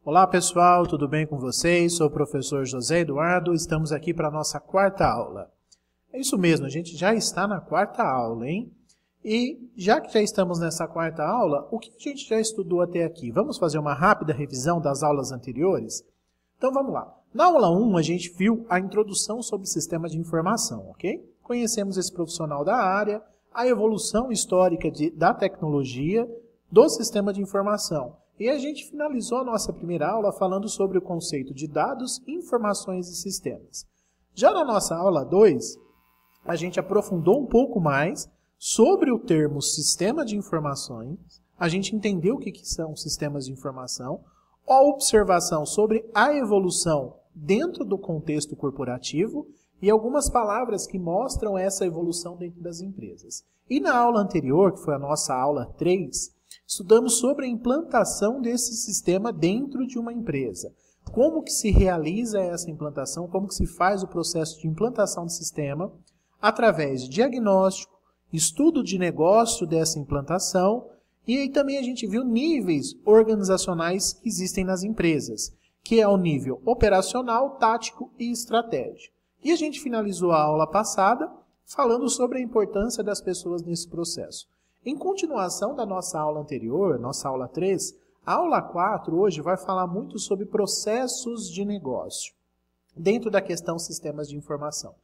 Olá pessoal, tudo bem com vocês? Sou o professor José Eduardo, estamos aqui para a nossa quarta aula. É isso mesmo, a gente já está na quarta aula, hein? E já que já estamos nessa quarta aula, o que a gente já estudou até aqui? Vamos fazer uma rápida revisão das aulas anteriores? Então vamos lá. Na aula 1 a gente viu a introdução sobre sistema de informação, ok? Conhecemos esse profissional da área, a evolução histórica da tecnologia do sistema de informação. E a gente finalizou a nossa primeira aula falando sobre o conceito de dados, informações e sistemas. Já na nossa aula 2, a gente aprofundou um pouco mais sobre o termo sistema de informações, a gente entendeu o que são sistemas de informação, a observação sobre a evolução dentro do contexto corporativo e algumas palavras que mostram essa evolução dentro das empresas. E na aula anterior, que foi a nossa aula 3, estudamos sobre a implantação desse sistema dentro de uma empresa. Como que se realiza essa implantação, como que se faz o processo de implantação do sistema, através de diagnóstico, estudo de negócio dessa implantação, e aí também a gente viu níveis organizacionais que existem nas empresas, que é o nível operacional, tático e estratégico. E a gente finalizou a aula passada falando sobre a importância das pessoas nesse processo. Em continuação da nossa aula anterior, nossa aula 3, a aula 4 hoje vai falar muito sobre processos de negócio, dentro da questão sistemas de informação.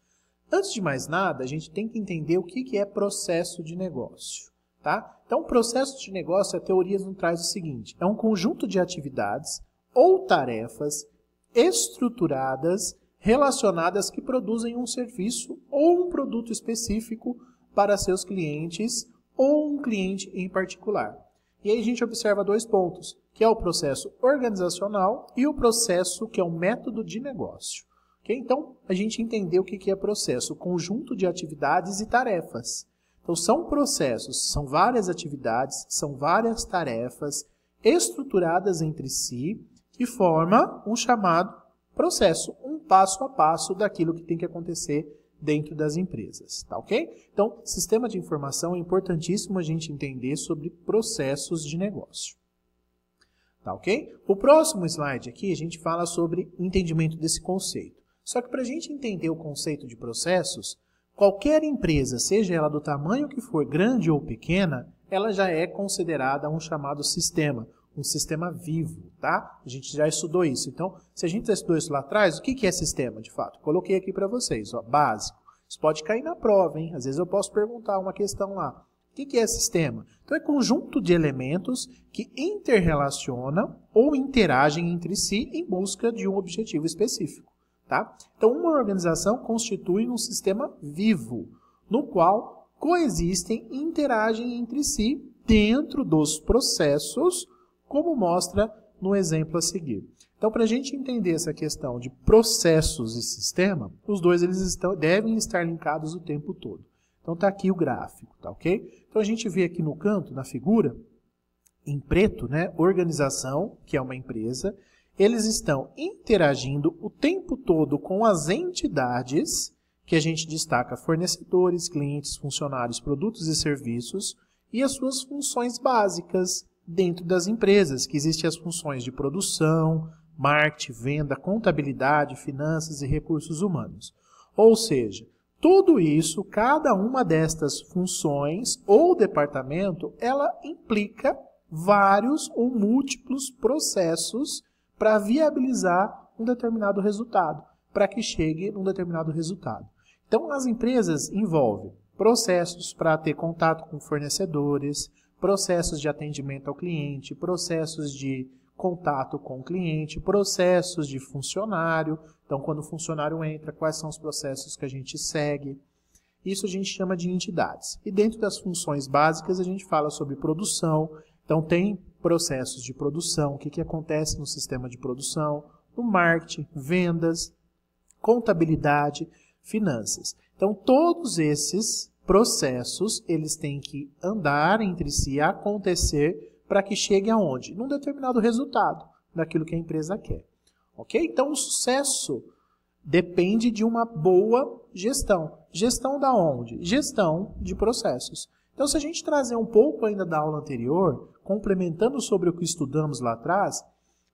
Antes de mais nada, a gente tem que entender o que é processo de negócio. Tá? Então, processo de negócio, a teoria nos traz o seguinte, é um conjunto de atividades ou tarefas estruturadas, relacionadas que produzem um serviço ou um produto específico para seus clientes ou um cliente em particular. E aí a gente observa dois pontos, que é o processo organizacional e o processo que é o método de negócio. Okay? Então, a gente entendeu o que é processo, conjunto de atividades e tarefas. Então, são processos, são várias atividades, são várias tarefas estruturadas entre si, que forma um chamado processo, um passo a passo daquilo que tem que acontecer dentro das empresas, tá ok? Então, sistema de informação é importantíssimo a gente entender sobre processos de negócio, tá ok? O próximo slide aqui a gente fala sobre o entendimento desse conceito. Só que para a gente entender o conceito de processos, qualquer empresa, seja ela do tamanho que for, grande ou pequena, ela já é considerada um chamado sistema, um sistema vivo, tá? A gente já estudou isso. Então, se a gente já estudou isso lá atrás, o que é sistema, de fato? Coloquei aqui para vocês, ó, básico. Isso pode cair na prova, hein? Às vezes eu posso perguntar uma questão lá. O que é sistema? Então, é conjunto de elementos que interrelacionam ou interagem entre si em busca de um objetivo específico, tá? Então, uma organização constitui um sistema vivo, no qual coexistem e interagem entre si dentro dos processos, como mostra no exemplo a seguir. Então, para a gente entender essa questão de processos e sistema, os dois devem estar linkados o tempo todo. Então, está aqui o gráfico, tá ok? Então, a gente vê aqui no canto, na figura, em preto, né, organização, que é uma empresa, eles estão interagindo o tempo todo com as entidades, que a gente destaca fornecedores, clientes, funcionários, produtos e serviços, e as suas funções básicas, dentro das empresas, que existem as funções de produção, marketing, venda, contabilidade, finanças e recursos humanos. Ou seja, tudo isso, cada uma destas funções ou departamento, ela implica vários ou múltiplos processos para viabilizar um determinado resultado, para que chegue num determinado resultado. Então, as empresas envolvem processos para ter contato com fornecedores, processos de atendimento ao cliente, processos de contato com o cliente, processos de funcionário. Então, quando o funcionário entra, quais são os processos que a gente segue? Isso a gente chama de entidades. E dentro das funções básicas, a gente fala sobre produção. Então, tem processos de produção, o que acontece no sistema de produção, no marketing, vendas, contabilidade, finanças. Então, todos esses processos, eles têm que andar entre si, acontecer, para que chegue aonde? Num determinado resultado daquilo que a empresa quer. Ok? Então, o sucesso depende de uma boa gestão. Gestão da onde? Gestão de processos. Então, se a gente trazer um pouco ainda da aula anterior, complementando sobre o que estudamos lá atrás,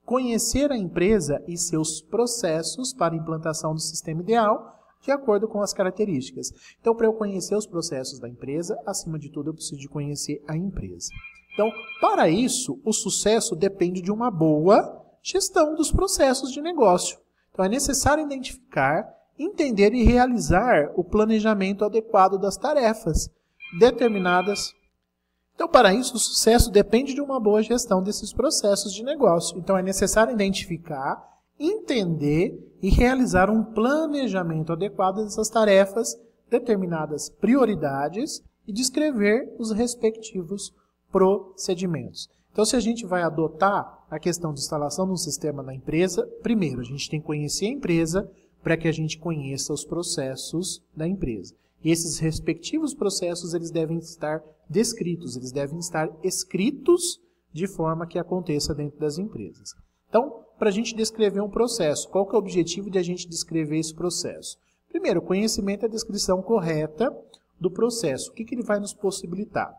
conhecer a empresa e seus processos para a implantação do sistema ideal, de acordo com as características. Então, para eu conhecer os processos da empresa, acima de tudo, eu preciso de conhecer a empresa. Então, para isso, o sucesso depende de uma boa gestão dos processos de negócio. Então, é necessário identificar, entender e realizar o planejamento adequado das tarefas determinadas. Então, para isso, o sucesso depende de uma boa gestão desses processos de negócio. Então, é necessário identificar, entender e realizar um planejamento adequado dessas tarefas, determinadas prioridades e descrever os respectivos procedimentos. Então, se a gente vai adotar a questão de instalação de um sistema na empresa, primeiro, a gente tem que conhecer a empresa para que a gente conheça os processos da empresa. E esses respectivos processos, eles devem estar descritos, eles devem estar escritos de forma que aconteça dentro das empresas. Então, para a gente descrever um processo, qual que é o objetivo de a gente descrever esse processo? Primeiro, o conhecimento e a descrição correta do processo. O que ele vai nos possibilitar?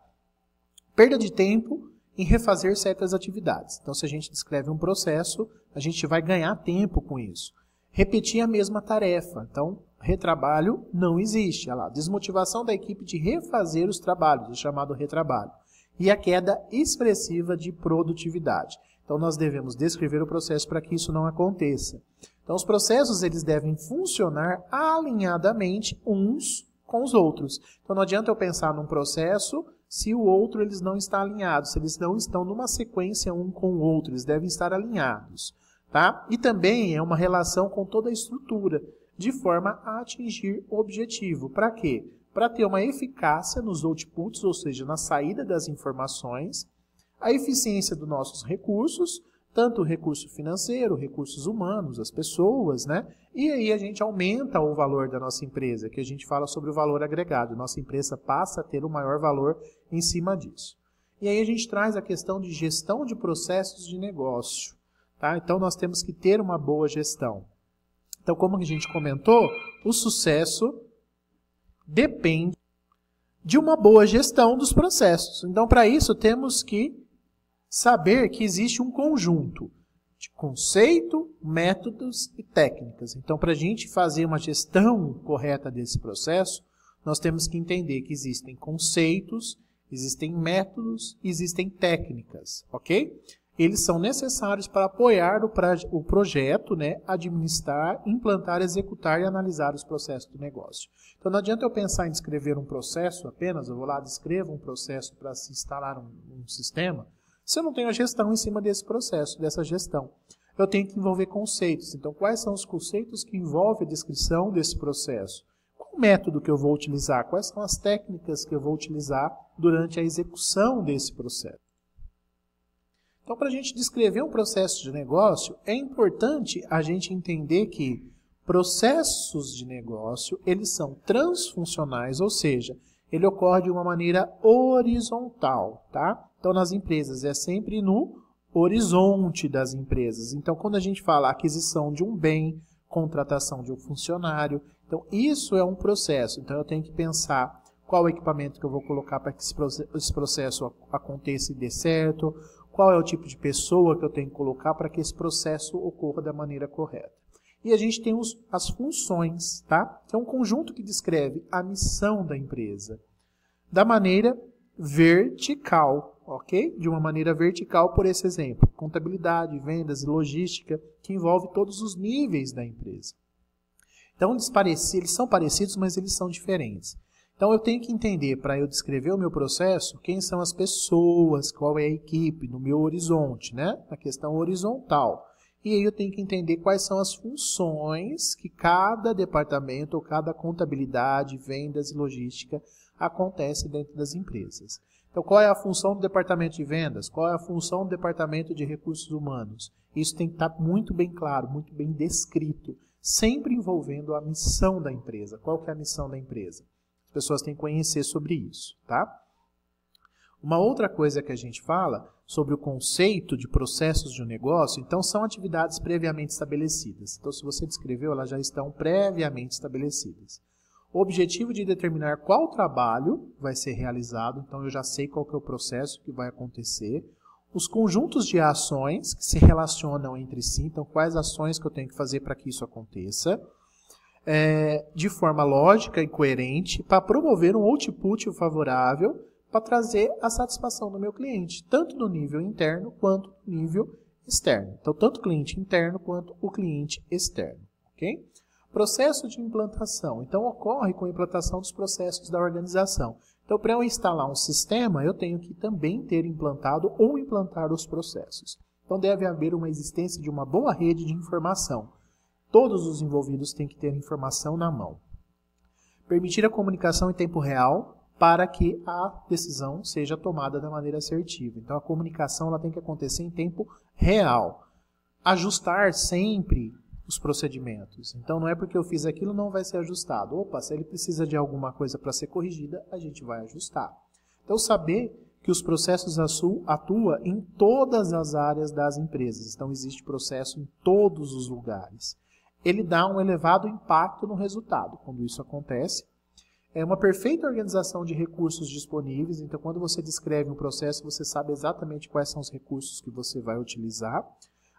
Perda de tempo em refazer certas atividades. Então, se a gente descreve um processo, a gente vai ganhar tempo com isso. Repetir a mesma tarefa. Então, retrabalho não existe. Olha lá, desmotivação da equipe de refazer os trabalhos, o chamado retrabalho. E a queda expressiva de produtividade. Então, nós devemos descrever o processo para que isso não aconteça. Então, os processos eles devem funcionar alinhadamente uns com os outros. Então, não adianta eu pensar num processo se o outro eles não está alinhado, se eles não estão numa sequência um com o outro, eles devem estar alinhados. Tá? E também é uma relação com toda a estrutura, de forma a atingir o objetivo. Para quê? Para ter uma eficácia nos outputs, ou seja, na saída das informações, a eficiência dos nossos recursos, tanto o recurso financeiro, recursos humanos, as pessoas, né? E aí a gente aumenta o valor da nossa empresa, que a gente fala sobre o valor agregado. Nossa empresa passa a ter um maior valor em cima disso. E aí a gente traz a questão de gestão de processos de negócio. Tá? Então, nós temos que ter uma boa gestão. Então, como a gente comentou, o sucesso depende de uma boa gestão dos processos. Então, para isso, temos que saber que existe um conjunto de conceito, métodos e técnicas. Então, para a gente fazer uma gestão correta desse processo, nós temos que entender que existem conceitos, existem métodos, existem técnicas, ok? Eles são necessários para apoiar o projeto, né, administrar, implantar, executar e analisar os processos do negócio. Então, não adianta eu pensar em descrever um processo apenas, eu vou lá, descrevo um processo para se instalar um sistema, se eu não tenho a gestão em cima desse processo, dessa gestão. Eu tenho que envolver conceitos. Então, quais são os conceitos que envolvem a descrição desse processo? Qual o método que eu vou utilizar? Quais são as técnicas que eu vou utilizar durante a execução desse processo? Então, para a gente descrever um processo de negócio, é importante a gente entender que processos de negócio, eles são transfuncionais, ou seja, ele ocorre de uma maneira horizontal, tá? Então, nas empresas, é sempre no horizonte das empresas. Então, quando a gente fala aquisição de um bem, contratação de um funcionário, então isso é um processo. Então, eu tenho que pensar qual o equipamento que eu vou colocar para que esse processo aconteça e dê certo, qual é o tipo de pessoa que eu tenho que colocar para que esse processo ocorra da maneira correta. E a gente tem as funções, tá? Que é um conjunto que descreve a missão da empresa da maneira vertical, ok? De uma maneira vertical, por esse exemplo, contabilidade, vendas e logística, que envolve todos os níveis da empresa. Então, eles são parecidos, mas eles são diferentes. Então, eu tenho que entender, para eu descrever o meu processo, quem são as pessoas, qual é a equipe, no meu horizonte, né? A questão horizontal. E aí eu tenho que entender quais são as funções que cada departamento, ou cada contabilidade, vendas e logística acontece dentro das empresas. Então, qual é a função do departamento de vendas? Qual é a função do departamento de recursos humanos? Isso tem que estar muito bem claro, muito bem descrito, sempre envolvendo a missão da empresa. Qual que é a missão da empresa? As pessoas têm que conhecer sobre isso, tá? Uma outra coisa que a gente fala sobre o conceito de processos de um negócio, então são atividades previamente estabelecidas. Então, se você descreveu, elas já estão previamente estabelecidas. O objetivo de determinar qual trabalho vai ser realizado, então eu já sei qual que é o processo que vai acontecer. os conjuntos de ações que se relacionam entre si, então quais ações que eu tenho que fazer para que isso aconteça, de forma lógica e coerente, para promover um output favorável, para trazer a satisfação do meu cliente, tanto no nível interno quanto no nível externo. Então, tanto o cliente interno quanto o cliente externo. Okay? Processo de implantação. Então, ocorre com a implantação dos processos da organização. Então, para eu instalar um sistema, eu tenho que também ter implantado ou implantar os processos. Então, deve haver uma existência de uma boa rede de informação. Todos os envolvidos têm que ter informação na mão. Permitir a comunicação em tempo real para que a decisão seja tomada da maneira assertiva. Então, a comunicação ela tem que acontecer em tempo real. Ajustar sempre os procedimentos. Então, não é porque eu fiz aquilo, não vai ser ajustado. Opa, se ele precisa de alguma coisa para ser corrigida, a gente vai ajustar. Então, saber que os processos atuam em todas as áreas das empresas. Então, existe processo em todos os lugares. Ele dá um elevado impacto no resultado. Quando isso acontece, é uma perfeita organização de recursos disponíveis. Então, quando você descreve um processo, você sabe exatamente quais são os recursos que você vai utilizar.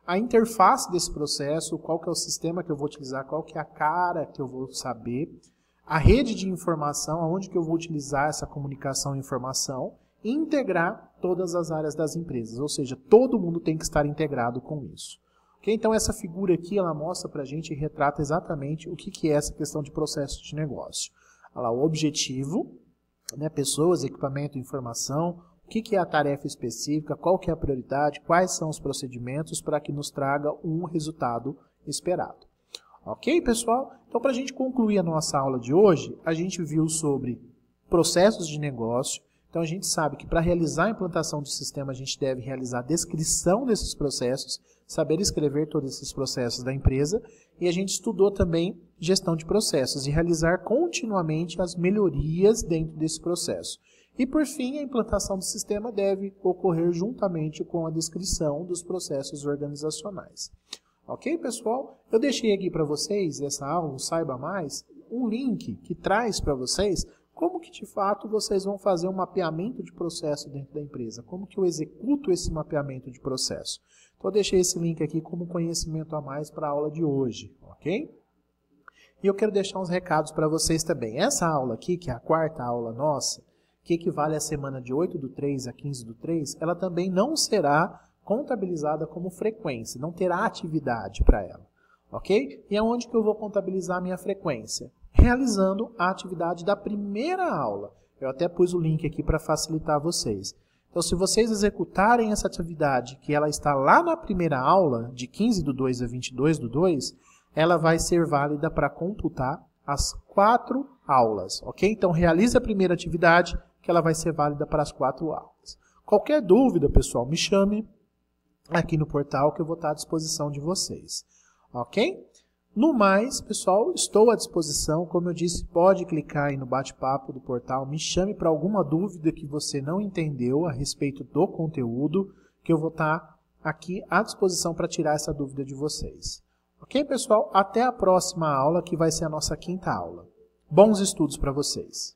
A interface desse processo, qual que é o sistema que eu vou utilizar, qual que é a cara que eu vou saber, a rede de informação, aonde que eu vou utilizar essa comunicação e informação, e integrar todas as áreas das empresas, ou seja, todo mundo tem que estar integrado com isso. Okay? Então essa figura aqui, ela mostra para a gente e retrata exatamente o que é essa questão de processo de negócio. Olha lá, o objetivo, né, pessoas, equipamento, informação, o que é a tarefa específica, qual que é a prioridade, quais são os procedimentos para que nos traga um resultado esperado. Ok, pessoal? Então, para a gente concluir a nossa aula de hoje, a gente viu sobre processos de negócio. Então, a gente sabe que para realizar a implantação do sistema, a gente deve realizar a descrição desses processos, saber escrever todos esses processos da empresa, e a gente estudou também gestão de processos e realizar continuamente as melhorias dentro desse processo. E, por fim, a implantação do sistema deve ocorrer juntamente com a descrição dos processos organizacionais. Ok, pessoal? Eu deixei aqui para vocês, essa aula, o Saiba Mais, um link que traz para vocês como que, de fato, vocês vão fazer um mapeamento de processo dentro da empresa. Como que eu executo esse mapeamento de processo. Então, eu deixei esse link aqui como conhecimento a mais para a aula de hoje. Ok? E eu quero deixar uns recados para vocês também. Essa aula aqui, que é a quarta aula nossa, que equivale à semana de 8/3 a 15/3, ela também não será contabilizada como frequência, não terá atividade para ela, ok? E aonde que eu vou contabilizar a minha frequência? Realizando a atividade da primeira aula. Eu até pus o link aqui para facilitar vocês. Então, se vocês executarem essa atividade, que ela está lá na primeira aula, de 15/2 a 22/2, ela vai ser válida para computar as 4 aulas, ok? Então, realize a primeira atividade, que ela vai ser válida para as 4 aulas. Qualquer dúvida, pessoal, me chame aqui no portal que eu vou estar à disposição de vocês. Ok? No mais, pessoal, estou à disposição. Como eu disse, pode clicar aí no bate-papo do portal. Me chame para alguma dúvida que você não entendeu a respeito do conteúdo, que eu vou estar aqui à disposição para tirar essa dúvida de vocês. Ok, pessoal? Até a próxima aula, que vai ser a nossa 5ª aula. Bons estudos para vocês!